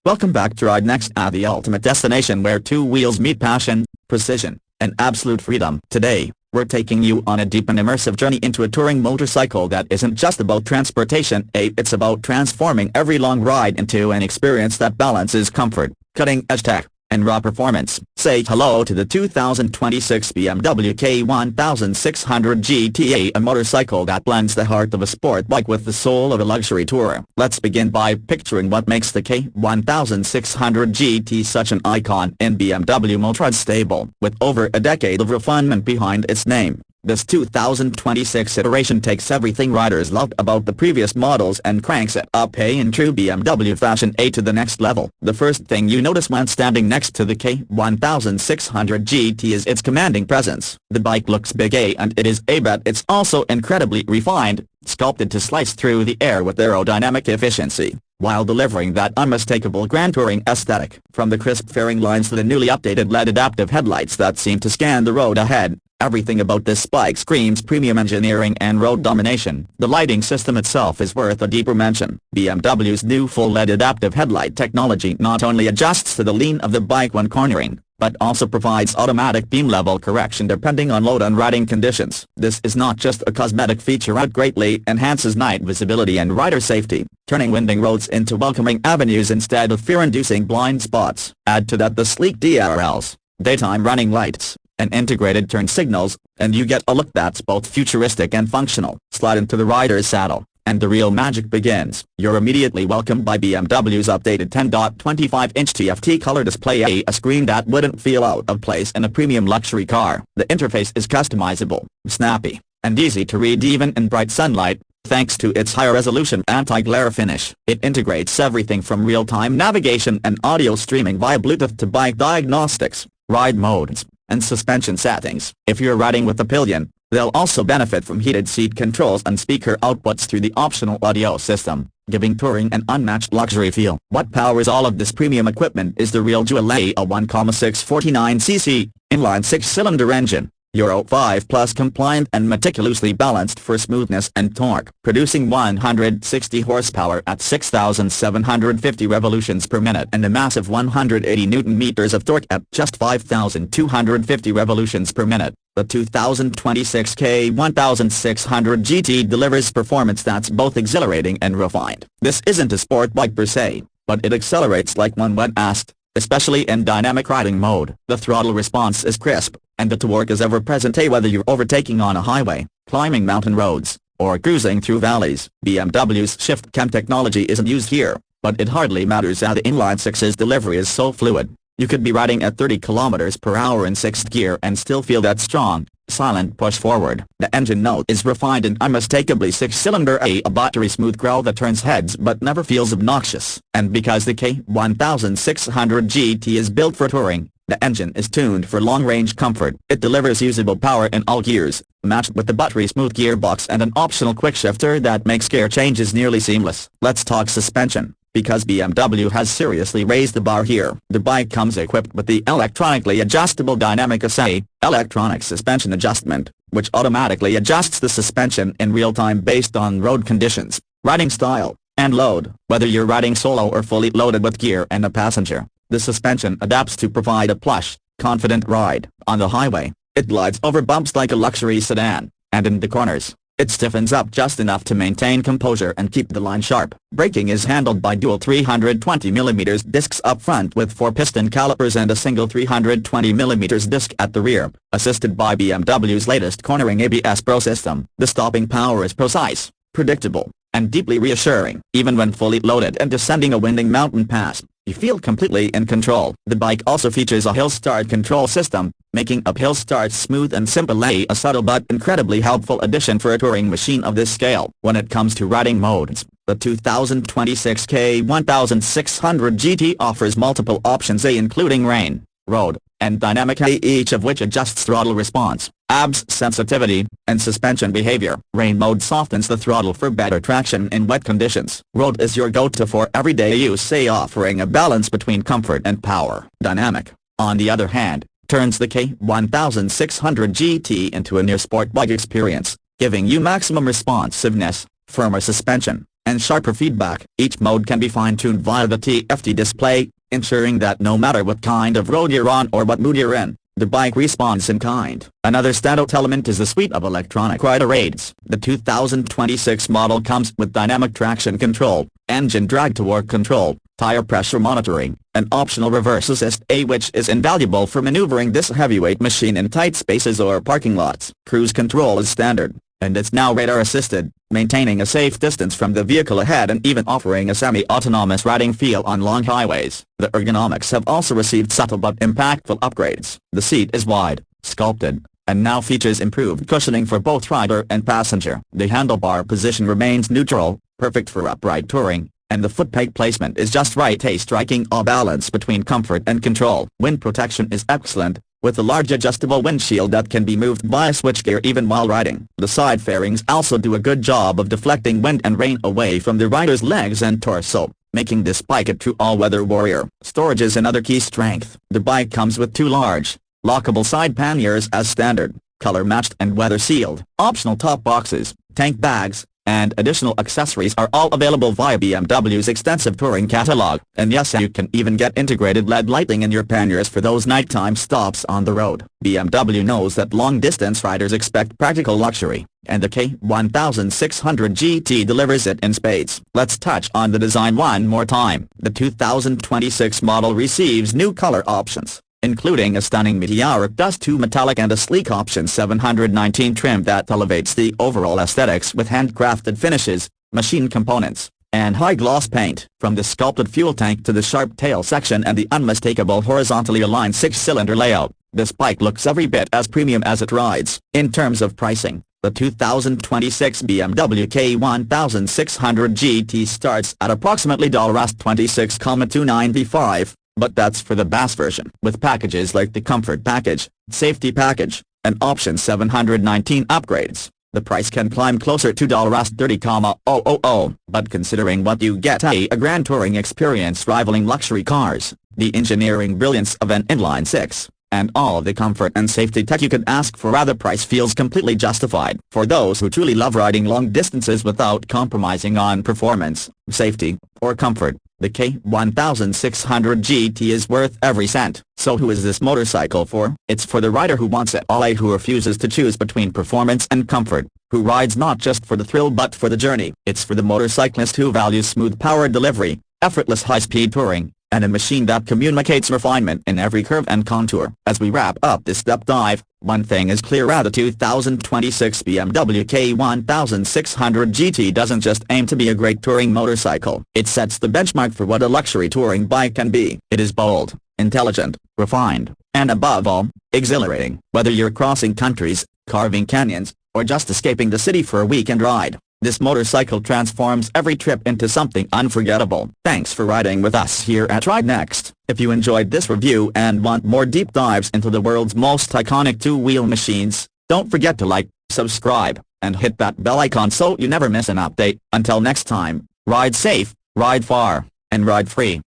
Welcome back to Ride Next, the ultimate destination where two wheels meet passion, precision, and absolute freedom. Today, we're taking you on a deep and immersive journey into a touring motorcycle that isn't just about transportation, it's about transforming every long ride into an experience that balances comfort, cutting-edge tech, and raw performance. Say hello to the 2026 BMW K 1600 GT, a motorcycle that blends the heart of a sport bike with the soul of a luxury tourer. Let's begin by picturing what makes the K 1600 GT such an icon in BMW motorsport stable. With over a decade of refinement behind its name, this 2026 iteration takes everything riders loved about the previous models and cranks it up in true BMW fashion to the next level. The first thing you notice when standing next to the K 1600 GT is its commanding presence. The bike looks big and it is but it's also incredibly refined, sculpted to slice through the air with aerodynamic efficiency, while delivering that unmistakable grand touring aesthetic. From the crisp fairing lines to the newly updated LED adaptive headlights that seem to scan the road ahead, everything about this bike screams premium engineering and road domination. The lighting system itself is worth a deeper mention. BMW's new full LED adaptive headlight technology not only adjusts to the lean of the bike when cornering, but also provides automatic beam level correction depending on load and riding conditions. This is not just a cosmetic feature, it greatly enhances night visibility and rider safety, turning winding roads into welcoming avenues instead of fear-inducing blind spots. Add to that the sleek DRLs, daytime running lights, and integrated turn signals, and you get a look that's both futuristic and functional. Slide into the rider's saddle, and the real magic begins. You're immediately welcomed by BMW's updated 10.25-inch TFT color display, a screen that wouldn't feel out of place in a premium luxury car. The interface is customizable, snappy, and easy to read even in bright sunlight, thanks to its high-resolution anti-glare finish. It integrates everything from real-time navigation and audio streaming via Bluetooth to bike diagnostics, ride modes, and suspension settings. If you're riding with a pillion, they'll also benefit from heated seat controls and speaker outputs through the optional audio system, giving touring an unmatched luxury feel. What powers all of this premium equipment is the real jewel, a 1.649cc, inline six-cylinder engine, Euro 5 Plus compliant and meticulously balanced for smoothness and torque, producing 160 horsepower at 6,750 revolutions per minute and a massive 180 Nm of torque at just 5,250 revolutions per minute. The 2026 K 1600 GT delivers performance that's both exhilarating and refined. This isn't a sport bike per se, but it accelerates like one when asked, especially in dynamic riding mode. The throttle response is crisp, and the torque is ever-present, whether you're overtaking on a highway, climbing mountain roads, or cruising through valleys. BMW's shift cam technology isn't used here, but it hardly matters as the inline-six's delivery is so fluid. You could be riding at 30 km/h in sixth gear and still feel that strong, silent push forward. The engine note is refined and unmistakably six-cylinder, a battery-smooth growl that turns heads but never feels obnoxious. And because the K 1600 GT is built for touring, the engine is tuned for long-range comfort. It delivers usable power in all gears, matched with the battery-smooth gearbox and an optional quick-shifter that makes gear changes nearly seamless. Let's talk suspension, because BMW has seriously raised the bar here. The bike comes equipped with the electronically adjustable Dynamic ESA, electronic suspension adjustment, which automatically adjusts the suspension in real time based on road conditions, riding style, and load. Whether you're riding solo or fully loaded with gear and a passenger, the suspension adapts to provide a plush, confident ride. On the highway, it glides over bumps like a luxury sedan, and in the corners, it stiffens up just enough to maintain composure and keep the line sharp. Braking is handled by dual 320mm discs up front with 4-piston calipers and a single 320mm disc at the rear, assisted by BMW's latest cornering ABS Pro system. The stopping power is precise, predictable, and deeply reassuring. Even when fully loaded and descending a winding mountain pass, you feel completely in control. The bike also features a hill start control system, making uphill starts smooth and simple, a subtle but incredibly helpful addition for a touring machine of this scale. When it comes to riding modes, the 2026 K 1600 GT offers multiple options, including rain, road, and dynamic, each of which adjusts throttle response, ABS sensitivity, and suspension behavior. Rain mode softens the throttle for better traction in wet conditions. Road is your go-to for everyday use, offering a balance between comfort and power. Dynamic, on the other hand, turns the K 1600 GT into a near sport bike experience, giving you maximum responsiveness, firmer suspension, and sharper feedback. Each mode can be fine-tuned via the TFT display, ensuring that no matter what kind of road you're on or what mood you're in, the bike responds in kind. Another standout element is the suite of electronic rider aids. The 2026 model comes with dynamic traction control, engine drag-to-work control, tire pressure monitoring, and optional reverse assist, which is invaluable for maneuvering this heavyweight machine in tight spaces or parking lots. Cruise control is standard, and it's now radar-assisted, maintaining a safe distance from the vehicle ahead and even offering a semi-autonomous riding feel on long highways. The ergonomics have also received subtle but impactful upgrades. The seat is wide, sculpted, and now features improved cushioning for both rider and passenger. The handlebar position remains neutral, perfect for upright touring, and the footpeg placement is just right, striking a balance between comfort and control. Wind protection is excellent, with a large adjustable windshield that can be moved via switchgear even while riding. The side fairings also do a good job of deflecting wind and rain away from the rider's legs and torso, making this bike a true all-weather warrior. Storage is another key strength. The bike comes with two large, lockable side panniers as standard, color-matched and weather-sealed. Optional top boxes, tank bags, and additional accessories are all available via BMW's extensive touring catalog. And yes, you can even get integrated LED lighting in your panniers for those nighttime stops on the road. BMW knows that long-distance riders expect practical luxury, and the K1600 GT delivers it in spades. Let's touch on the design one more time. The 2026 model receives new color options, including a stunning meteoric dust 2 metallic and a sleek option 719 trim that elevates the overall aesthetics with handcrafted finishes, machine components, and high-gloss paint. From the sculpted fuel tank to the sharp tail section and the unmistakable horizontally aligned 6-cylinder layout, this bike looks every bit as premium as it rides. In terms of pricing, the 2026 BMW K1600 GT starts at approximately $26,295. But that's for the base version. With packages like the Comfort Package, Safety Package, and Option 719 upgrades, the price can climb closer to $30,000. But considering what you get, a grand touring experience rivaling luxury cars, the engineering brilliance of an inline-six, and all the comfort and safety tech you could ask for, the price feels completely justified. For those who truly love riding long distances without compromising on performance, safety, or comfort, the K1600 GT is worth every cent. So who is this motorcycle for? It's for the rider who wants it all, who refuses to choose between performance and comfort, who rides not just for the thrill but for the journey. It's for the motorcyclist who values smooth power delivery, effortless high-speed touring, and a machine that communicates refinement in every curve and contour. As we wrap up this deep dive, one thing is clear: the 2026 BMW K1600 GT doesn't just aim to be a great touring motorcycle. It sets the benchmark for what a luxury touring bike can be. It is bold, intelligent, refined, and above all, exhilarating. Whether you're crossing countries, carving canyons, or just escaping the city for a weekend ride, this motorcycle transforms every trip into something unforgettable. Thanks for riding with us here at Ride Next. If you enjoyed this review and want more deep dives into the world's most iconic two-wheel machines, don't forget to like, subscribe, and hit that bell icon so you never miss an update. Until next time, ride safe, ride far, and ride free.